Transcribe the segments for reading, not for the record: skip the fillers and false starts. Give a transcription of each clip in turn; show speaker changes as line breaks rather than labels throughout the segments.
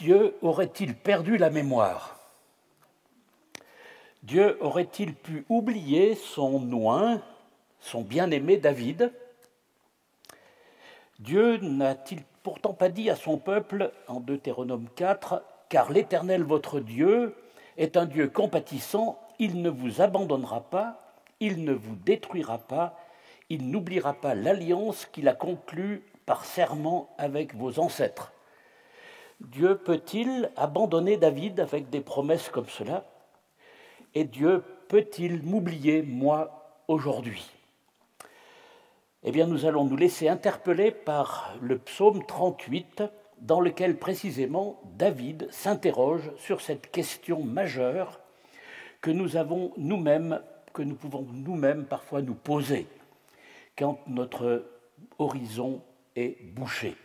Dieu aurait-il perdu la mémoire? Dieu aurait-il pu oublier son oint, son bien-aimé David? Dieu n'a-t-il pourtant pas dit à son peuple en Deutéronome 4 « Car l'Éternel votre Dieu est un Dieu compatissant, il ne vous abandonnera pas, il ne vous détruira pas, il n'oubliera pas l'alliance qu'il a conclue par serment avec vos ancêtres. » Dieu peut-il abandonner David avec des promesses comme cela? Et Dieu peut-il m'oublier, moi, aujourd'hui? Eh bien, nous allons nous laisser interpeller par le psaume 38, dans lequel précisément David s'interroge sur cette question majeure que nous avons nous-mêmes, que nous pouvons nous-mêmes parfois nous poser quand notre horizon est bouché.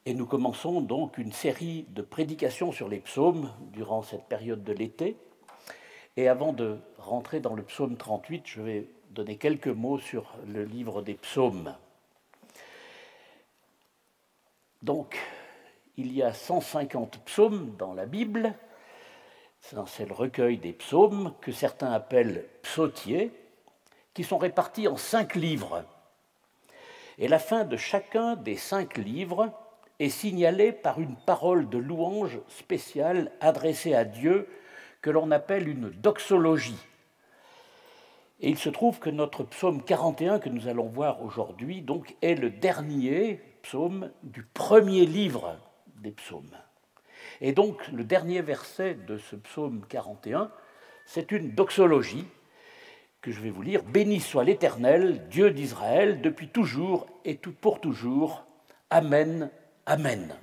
Et nous commençons donc une série de prédications sur les psaumes durant cette période de l'été. Et avant de rentrer dans le psaume 38, je vais donner quelques mots sur le livre des psaumes. Donc, il y a 150 psaumes dans la Bible. C'est le recueil des psaumes que certains appellent psautiers, qui sont répartis en 5 livres. Et la fin de chacun des 5 livres est signalée par une parole de louange spéciale adressée à Dieu que l'on appelle une doxologie. Et il se trouve que notre psaume 41 que nous allons voir aujourd'hui donc est le dernier psaume du premier livre des psaumes. Et donc le dernier verset de ce psaume 41, c'est une doxologie que je vais vous lire. « Béni soit l'Éternel, Dieu d'Israël, depuis toujours et pour toujours. Amen, Amen. »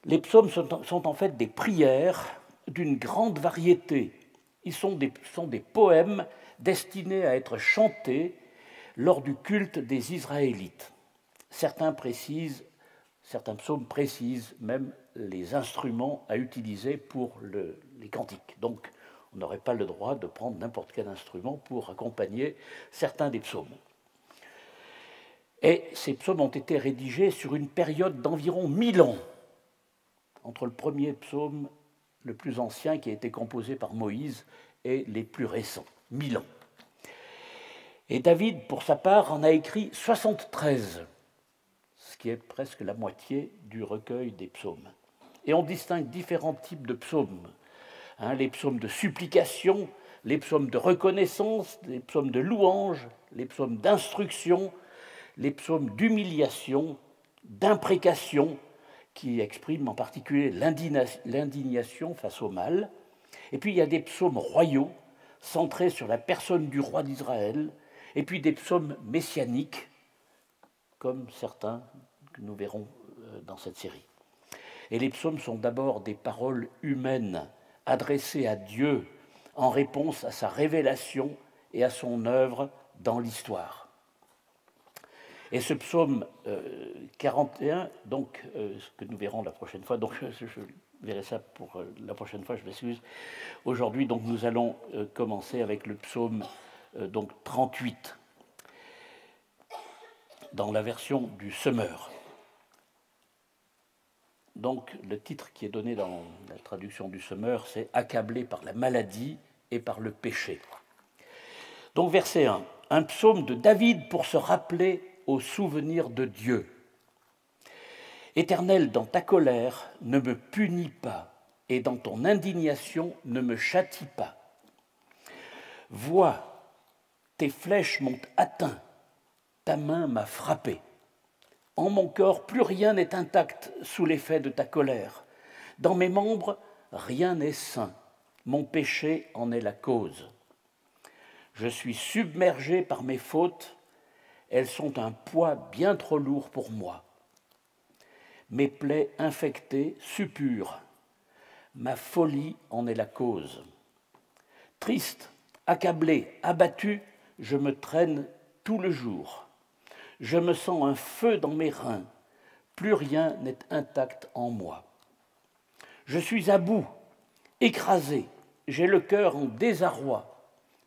Les psaumes sont en fait des prières d'une grande variété. Ils sont des poèmes destinés à être chantés lors du culte des Israélites. Certains psaumes précisent même les instruments à utiliser pour les cantiques. Donc, on n'aurait pas le droit de prendre n'importe quel instrument pour accompagner certains des psaumes. Et ces psaumes ont été rédigés sur une période d'environ 1000 ans, entre le premier psaume, le plus ancien, qui a été composé par Moïse, et les plus récents, 1000 ans. Et David, pour sa part, en a écrit 73, ce qui est presque la moitié du recueil des psaumes. Et on distingue différents types de psaumes. Les psaumes de supplication, les psaumes de reconnaissance, les psaumes de louange, les psaumes d'instruction, les psaumes d'humiliation, d'imprécation, qui expriment en particulier l'indignation face au mal. Et puis il y a des psaumes royaux, centrés sur la personne du roi d'Israël, et puis des psaumes messianiques, comme certains que nous verrons dans cette série. Et les psaumes sont d'abord des paroles humaines, adressées à Dieu en réponse à sa révélation et à son œuvre dans l'histoire. Et ce psaume 41, donc, ce que nous verrons la prochaine fois, donc je verrai ça pour la prochaine fois, je m'excuse. Aujourd'hui, donc, nous allons commencer avec le psaume donc 38, dans la version du Semeur. Donc, le titre qui est donné dans la traduction du Semeur, c'est « Accablé par la maladie et par le péché ». Donc, verset 1, un psaume de David pour se rappeler au souvenir de Dieu. « Éternel, dans ta colère, ne me punis pas, et dans ton indignation, ne me châtie pas. Vois, tes flèches m'ont atteint, ta main m'a frappé. En mon corps, plus rien n'est intact sous l'effet de ta colère. Dans mes membres, rien n'est sain. Mon péché en est la cause. Je suis submergé par mes fautes. Elles sont un poids bien trop lourd pour moi. Mes plaies infectées suppurent. Ma folie en est la cause. Triste, accablé, abattu, je me traîne tout le jour. Je me sens un feu dans mes reins. Plus rien n'est intact en moi. Je suis à bout, écrasé. J'ai le cœur en désarroi.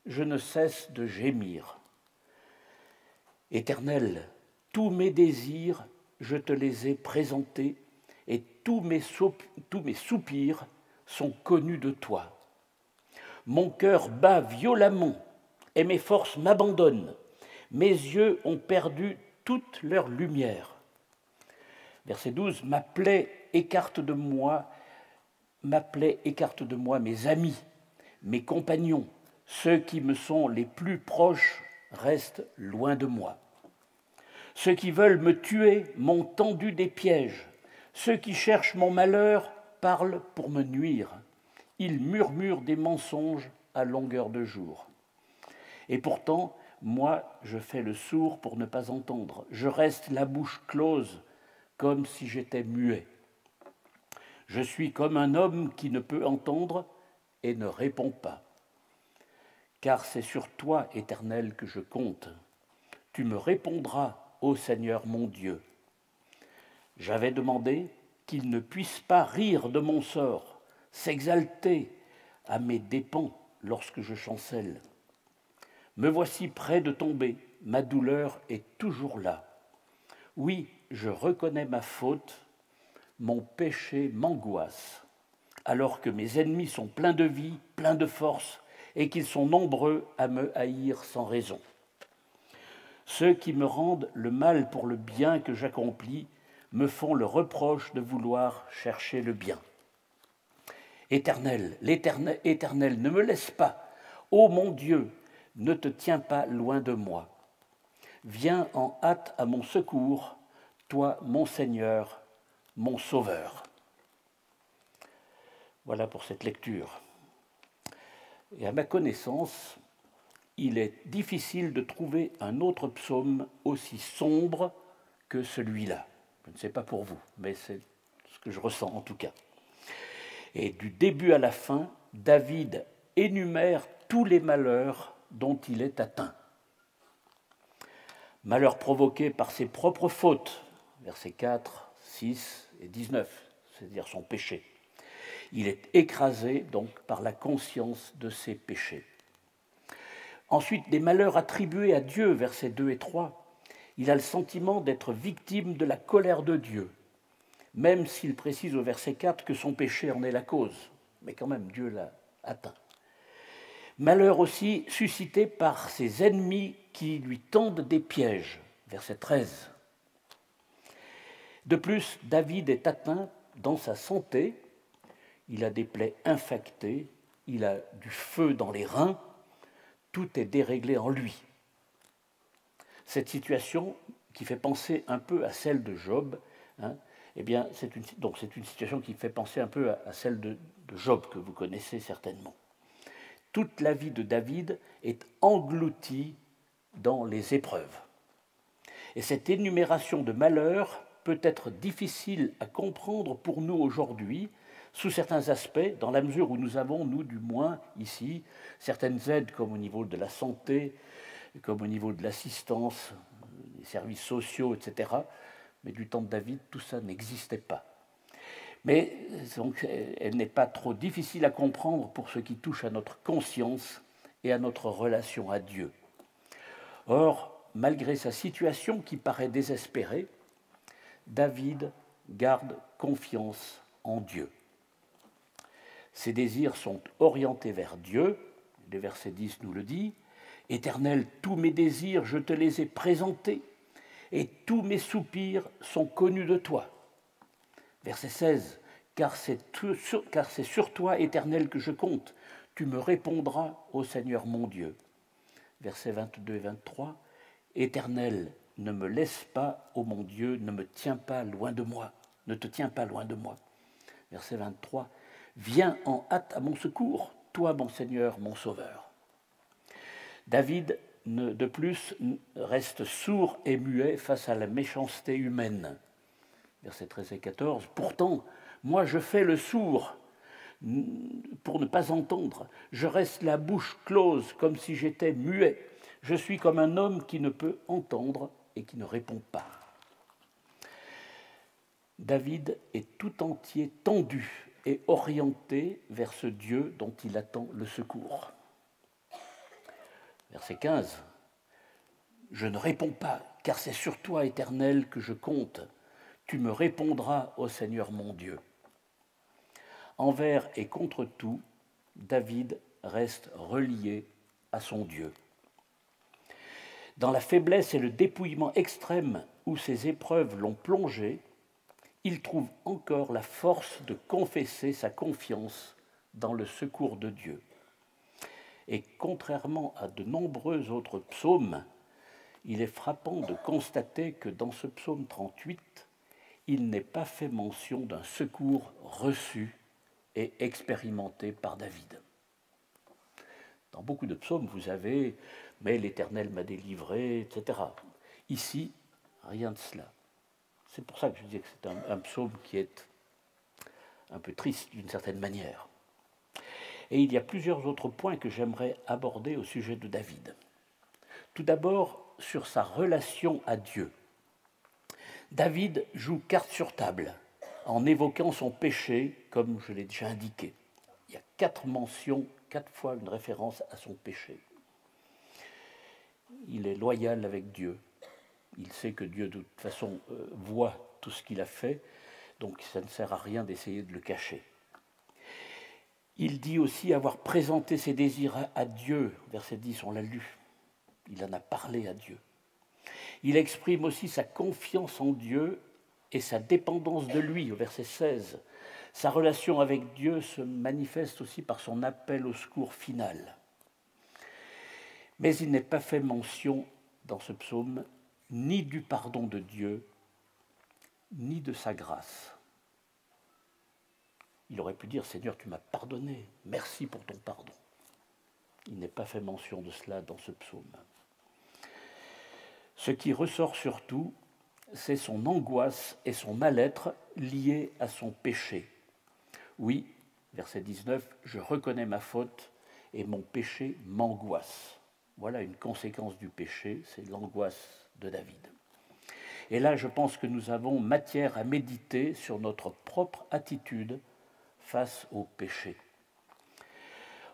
Je ne cesse de gémir. Éternel, tous mes désirs je te les ai présentés, et tous mes soupirs sont connus de toi. Mon cœur bat violemment, et mes forces m'abandonnent. Mes yeux ont perdu toute leur lumière. Verset 12, ma plaie écarte de moi mes amis, mes compagnons, ceux qui me sont les plus proches restent loin de moi. Ceux qui veulent me tuer m'ont tendu des pièges. Ceux qui cherchent mon malheur parlent pour me nuire. Ils murmurent des mensonges à longueur de jour. Et pourtant, moi, je fais le sourd pour ne pas entendre. Je reste la bouche close, comme si j'étais muet. Je suis comme un homme qui ne peut entendre et ne répond pas. Car c'est sur toi, Éternel, que je compte. Tu me répondras, ô Seigneur mon Dieu. J'avais demandé qu'il ne puisse pas rire de mon sort, s'exalter à mes dépens lorsque je chancelle. Me voici près de tomber, ma douleur est toujours là. Oui, je reconnais ma faute, mon péché m'angoisse, alors que mes ennemis sont pleins de vie, pleins de force, et qu'ils sont nombreux à me haïr sans raison. Ceux qui me rendent le mal pour le bien que j'accomplis me font le reproche de vouloir chercher le bien. Éternel, Éternel, ne me laisse pas. Ô mon Dieu, ne te tiens pas loin de moi. Viens en hâte à mon secours, toi, mon Seigneur, mon Sauveur. Voilà pour cette lecture. Et à ma connaissance, il est difficile de trouver un autre psaume aussi sombre que celui-là. Je ne sais pas pour vous, mais c'est ce que je ressens en tout cas. Et du début à la fin, David énumère tous les malheurs dont il est atteint. Malheurs provoqués par ses propres fautes, versets 4, 6 et 19, c'est-à-dire son péché. Il est écrasé donc par la conscience de ses péchés. Ensuite, des malheurs attribués à Dieu, versets 2 et 3. Il a le sentiment d'être victime de la colère de Dieu, même s'il précise au verset 4 que son péché en est la cause. Mais quand même, Dieu l'a atteint. Malheur aussi suscité par ses ennemis qui lui tendent des pièges, verset 13. De plus, David est atteint dans sa santé. Il a des plaies infectées, il a du feu dans les reins, tout est déréglé en lui. Cette situation qui fait penser un peu à celle de Job, eh bien, c'est une situation qui fait penser un peu à celle de Job, que vous connaissez certainement. Toute la vie de David est engloutie dans les épreuves. Et cette énumération de malheurs peut être difficile à comprendre pour nous aujourd'hui, sous certains aspects, dans la mesure où nous avons, nous du moins ici, certaines aides comme au niveau de la santé, comme au niveau de l'assistance, des services sociaux, etc. Mais du temps de David, tout ça n'existait pas. Mais donc, elle n'est pas trop difficile à comprendre pour ce qui touche à notre conscience et à notre relation à Dieu. Or, malgré sa situation qui paraît désespérée, David garde confiance en Dieu. Ses désirs sont orientés vers Dieu, le verset 10 nous le dit. « Éternel, tous mes désirs, je te les ai présentés, et tous mes soupirs sont connus de toi. » Verset 16, « Car c'est sur toi, Éternel, que je compte. Tu me répondras, ô Seigneur mon Dieu. » Versets 22 et 23, « Éternel, ne me laisse pas, ô mon Dieu, ne me tiens pas loin de moi. Ne te tiens pas loin de moi. » Verset 23, « Viens en hâte à mon secours, toi, mon Seigneur, mon Sauveur. » David, de plus, reste sourd et muet face à la méchanceté humaine. Versets 13 et 14. « Pourtant, moi je fais le sourd pour ne pas entendre. Je reste la bouche close comme si j'étais muet. Je suis comme un homme qui ne peut entendre et qui ne répond pas. » David est tout entier tendu et orienté vers ce Dieu dont il attend le secours. Verset 15. « Je ne réponds pas, car c'est sur toi, Éternel, que je compte. tu me répondras, ô Seigneur mon Dieu. Envers et contre tout, David reste relié à son Dieu. Dans la faiblesse et le dépouillement extrême où ces épreuves l'ont plongé, il trouve encore la force de confesser sa confiance dans le secours de Dieu. Et contrairement à de nombreux autres psaumes, il est frappant de constater que dans ce psaume 38, il n'est pas fait mention d'un secours reçu et expérimenté par David. Dans beaucoup de psaumes, vous avez « mais l'Éternel m'a délivré », etc. Ici, rien de cela. C'est pour ça que je disais que c'est un psaume qui est un peu triste d'une certaine manière. Et il y a plusieurs autres points que j'aimerais aborder au sujet de David. Tout d'abord, sur sa relation à Dieu. David joue carte sur table en évoquant son péché, comme je l'ai déjà indiqué. Il y a 4 mentions, 4 fois une référence à son péché. Il est loyal avec Dieu. Il sait que Dieu, de toute façon, voit tout ce qu'il a fait, donc ça ne sert à rien d'essayer de le cacher. Il dit aussi avoir présenté ses désirs à Dieu. Verset 10, on l'a lu. Il en a parlé à Dieu. Il exprime aussi sa confiance en Dieu et sa dépendance de lui, au verset 16. Sa relation avec Dieu se manifeste aussi par son appel au secours final. Mais il n'est pas fait mention dans ce psaume ni du pardon de Dieu, ni de sa grâce. Il aurait pu dire « Seigneur, tu m'as pardonné, merci pour ton pardon ». Il n'est pas fait mention de cela dans ce psaume. Ce qui ressort surtout, c'est son angoisse et son mal-être liés à son péché. Oui, verset 19, « Je reconnais ma faute et mon péché m'angoisse ». Voilà une conséquence du péché, c'est l'angoisse de David. Et là, je pense que nous avons matière à méditer sur notre propre attitude face au péché.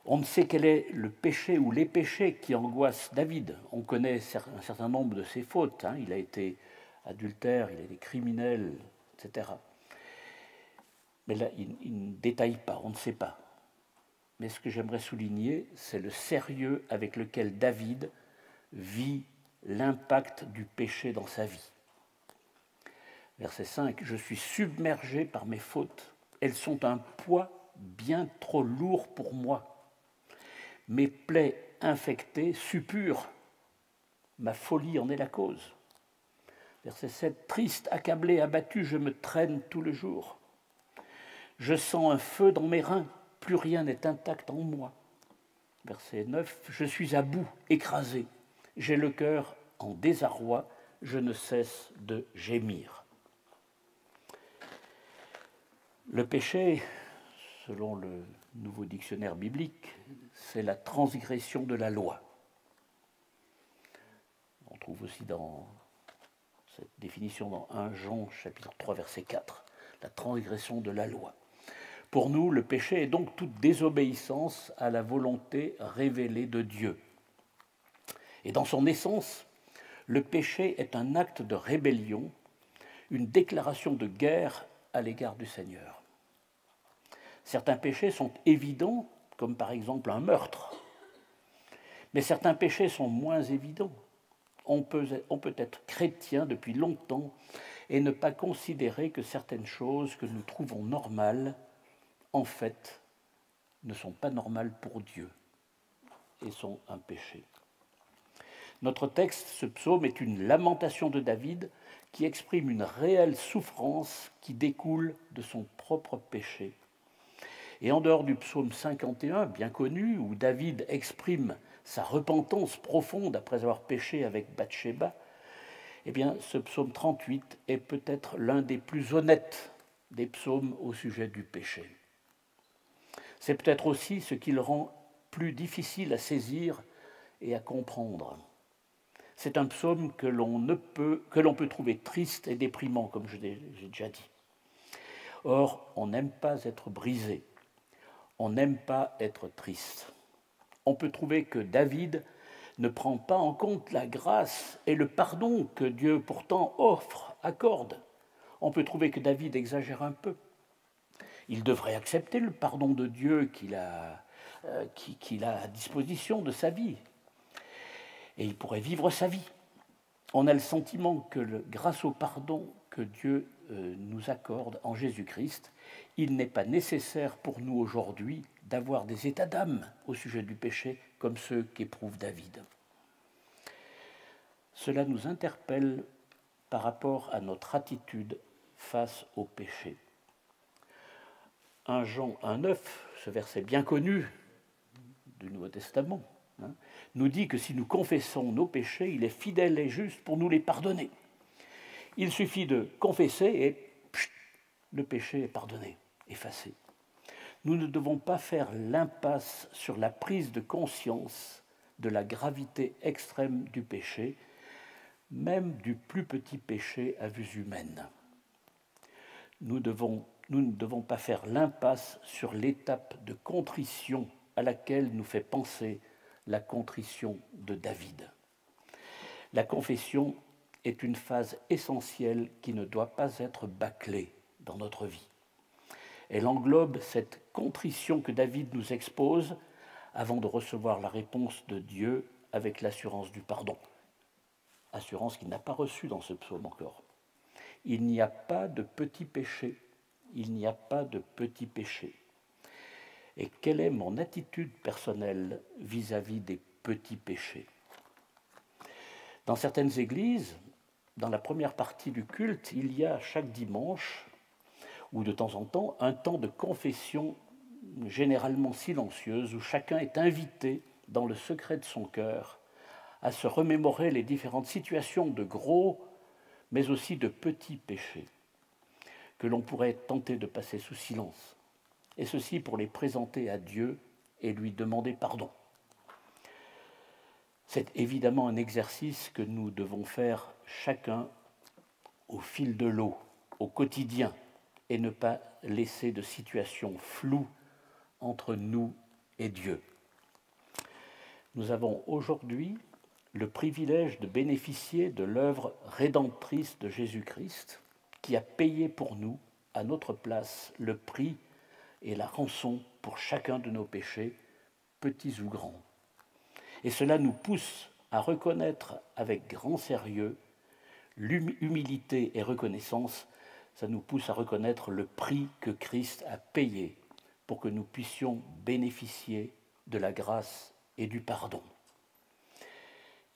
On ne sait quel est le péché ou les péchés qui angoissent David. On connaît un certain nombre de ses fautes. Il a été adultère, il a été criminel, etc. Mais là, il ne détaille pas, on ne sait pas. Mais ce que j'aimerais souligner, c'est le sérieux avec lequel David vit l'impact du péché dans sa vie. Verset 5, « Je suis submergé par mes fautes. Elles sont un poids bien trop lourd pour moi. Mes plaies infectées suppurent. Ma folie en est la cause. » Verset 7, « Triste, accablé, abattu, je me traîne tout le jour. Je sens un feu dans mes reins. Plus rien n'est intact en moi. » Verset 9, « Je suis à bout, écrasé. J'ai le cœur en désarroi. Je ne cesse de gémir. » Le péché, selon le nouveau dictionnaire biblique, c'est la transgression de la loi. On trouve aussi dans cette définition dans 1 Jean, chapitre 3, verset 4, la transgression de la loi. Pour nous, le péché est donc toute désobéissance à la volonté révélée de Dieu. Et dans son essence, le péché est un acte de rébellion, une déclaration de guerre à l'égard du Seigneur. Certains péchés sont évidents, comme par exemple un meurtre. Mais certains péchés sont moins évidents. On peut être chrétien depuis longtemps et ne pas considérer que certaines choses que nous trouvons normales, en fait, ne sont pas normales pour Dieu et sont un péché. Notre texte, ce psaume, est une lamentation de David qui exprime une réelle souffrance qui découle de son propre péché. Et en dehors du psaume 51, bien connu, où David exprime sa repentance profonde après avoir péché avec Bathsheba, eh bien, ce psaume 38 est peut-être l'un des plus honnêtes des psaumes au sujet du péché. C'est peut-être aussi ce qui le rend plus difficile à saisir et à comprendre. C'est un psaume que l'on peut trouver triste et déprimant, comme j'ai déjà dit. Or, on n'aime pas être brisé, on n'aime pas être triste. On peut trouver que David ne prend pas en compte la grâce et le pardon que Dieu pourtant offre, accorde. On peut trouver que David exagère un peu. Il devrait accepter le pardon de Dieu qu'il a à disposition de sa vie. Et il pourrait vivre sa vie. On a le sentiment que grâce au pardon que Dieu nous accorde en Jésus-Christ, il n'est pas nécessaire pour nous aujourd'hui d'avoir des états d'âme au sujet du péché comme ceux qu'éprouve David. Cela nous interpelle par rapport à notre attitude face au péché. 1 Jean 1,9, ce verset bien connu du Nouveau Testament, nous dit que si nous confessons nos péchés, il est fidèle et juste pour nous les pardonner. Il suffit de confesser et le péché est pardonné, effacé. Nous ne devons pas faire l'impasse sur la prise de conscience de la gravité extrême du péché, même du plus petit péché à vue humaine. Nous ne devons pas faire l'impasse sur l'étape de contrition à laquelle nous fait penser la contrition de David. La confession est une phase essentielle qui ne doit pas être bâclée dans notre vie. Elle englobe cette contrition que David nous expose avant de recevoir la réponse de Dieu avec l'assurance du pardon. Assurance qu'il n'a pas reçue dans ce psaume encore. Il n'y a pas de petit péché. Il n'y a pas de petit péché. Et quelle est mon attitude personnelle vis-à-vis des petits péchés? Dans certaines églises, dans la première partie du culte, il y a chaque dimanche, ou de temps en temps, un temps de confession généralement silencieuse, où chacun est invité, dans le secret de son cœur, à se remémorer les différentes situations de gros, mais aussi de petits péchés, que l'on pourrait tenter de passer sous silence, et ceci pour les présenter à Dieu et lui demander pardon. C'est évidemment un exercice que nous devons faire chacun au fil de l'eau, au quotidien, et ne pas laisser de situation floue entre nous et Dieu. Nous avons aujourd'hui le privilège de bénéficier de l'œuvre rédemptrice de Jésus-Christ, qui a payé pour nous, à notre place, le prix et la rançon pour chacun de nos péchés, petits ou grands. Et cela nous pousse à reconnaître avec grand sérieux l'humilité et reconnaissance, ça nous pousse à reconnaître le prix que Christ a payé pour que nous puissions bénéficier de la grâce et du pardon.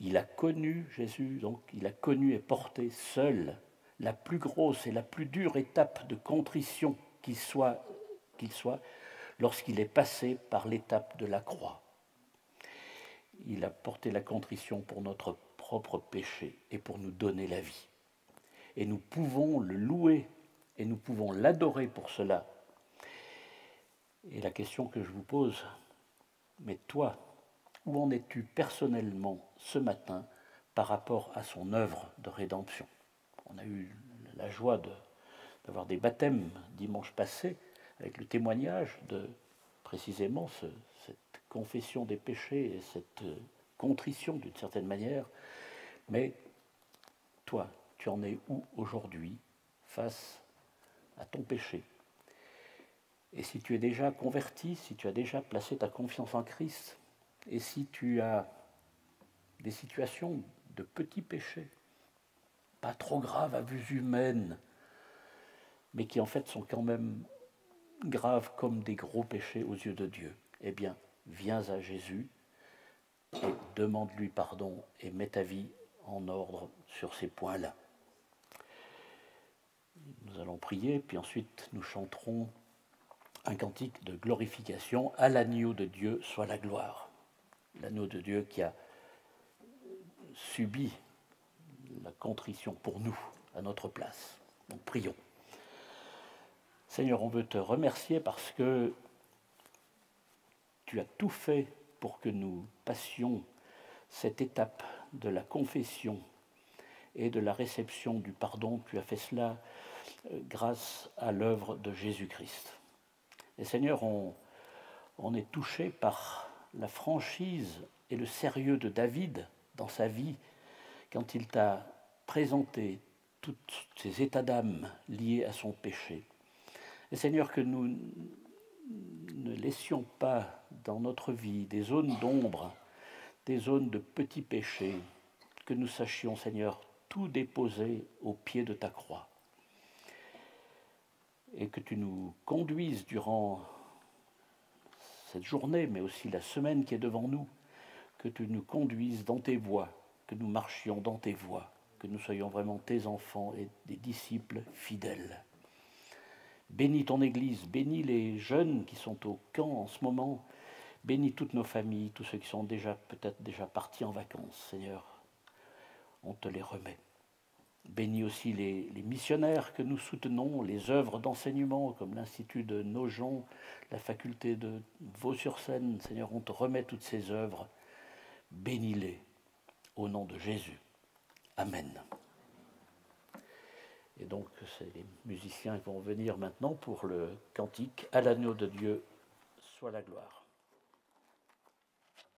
Il a connu, Jésus, donc, il a connu et porté seul la plus grosse et la plus dure étape de contrition qu'il soit lorsqu'il est passé par l'étape de la croix. Il a porté la contrition pour notre propre péché et pour nous donner la vie. Et nous pouvons le louer et nous pouvons l'adorer pour cela. Et la question que je vous pose, mais toi, où en es-tu personnellement ce matin par rapport à son œuvre de rédemption? On a eu la joie d'avoir des baptêmes dimanche passé avec le témoignage de précisément cette confession des péchés et cette contrition d'une certaine manière. Mais toi, tu en es où aujourd'hui face à ton péché? Et si tu es déjà converti, si tu as déjà placé ta confiance en Christ, et si tu as des situations de petits péchés, pas trop graves à vue humaine, mais qui en fait sont quand même graves comme des gros péchés aux yeux de Dieu, eh bien, viens à Jésus et demande-lui pardon et mets ta vie en ordre sur ces points-là. Nous allons prier, puis ensuite nous chanterons un cantique de glorification. À l'agneau de Dieu soit la gloire. L'agneau de Dieu qui a subi la contrition pour nous, à notre place. Donc prions. Seigneur, on veut te remercier parce que tu as tout fait pour que nous passions cette étape de la confession et de la réception du pardon. Tu as fait cela grâce à l'œuvre de Jésus-Christ. Et Seigneur, on est touché par la franchise et le sérieux de David dans sa vie quand il t'a présenté tous ces états d'âme liés à son péché. Et Seigneur, que nous ne laissions pas dans notre vie des zones d'ombre, des zones de petits péchés, que nous sachions, Seigneur, tout déposer au pied de ta croix. Et que tu nous conduises durant cette journée, mais aussi la semaine qui est devant nous, que tu nous conduises dans tes voies, que nous marchions dans tes voies, que nous soyons vraiment tes enfants et des disciples fidèles. Bénis ton Église, bénis les jeunes qui sont au camp en ce moment, bénis toutes nos familles, tous ceux qui sont peut-être déjà partis en vacances, Seigneur, on te les remet. Bénis aussi les missionnaires que nous soutenons, les œuvres d'enseignement comme l'Institut de Nogent, la faculté de Vaux-sur-Seine. Seigneur, on te remet toutes ces œuvres. Bénis-les au nom de Jésus. Amen. Et donc, c'est les musiciens qui vont venir maintenant pour le cantique « À l'agneau de Dieu soit la gloire ».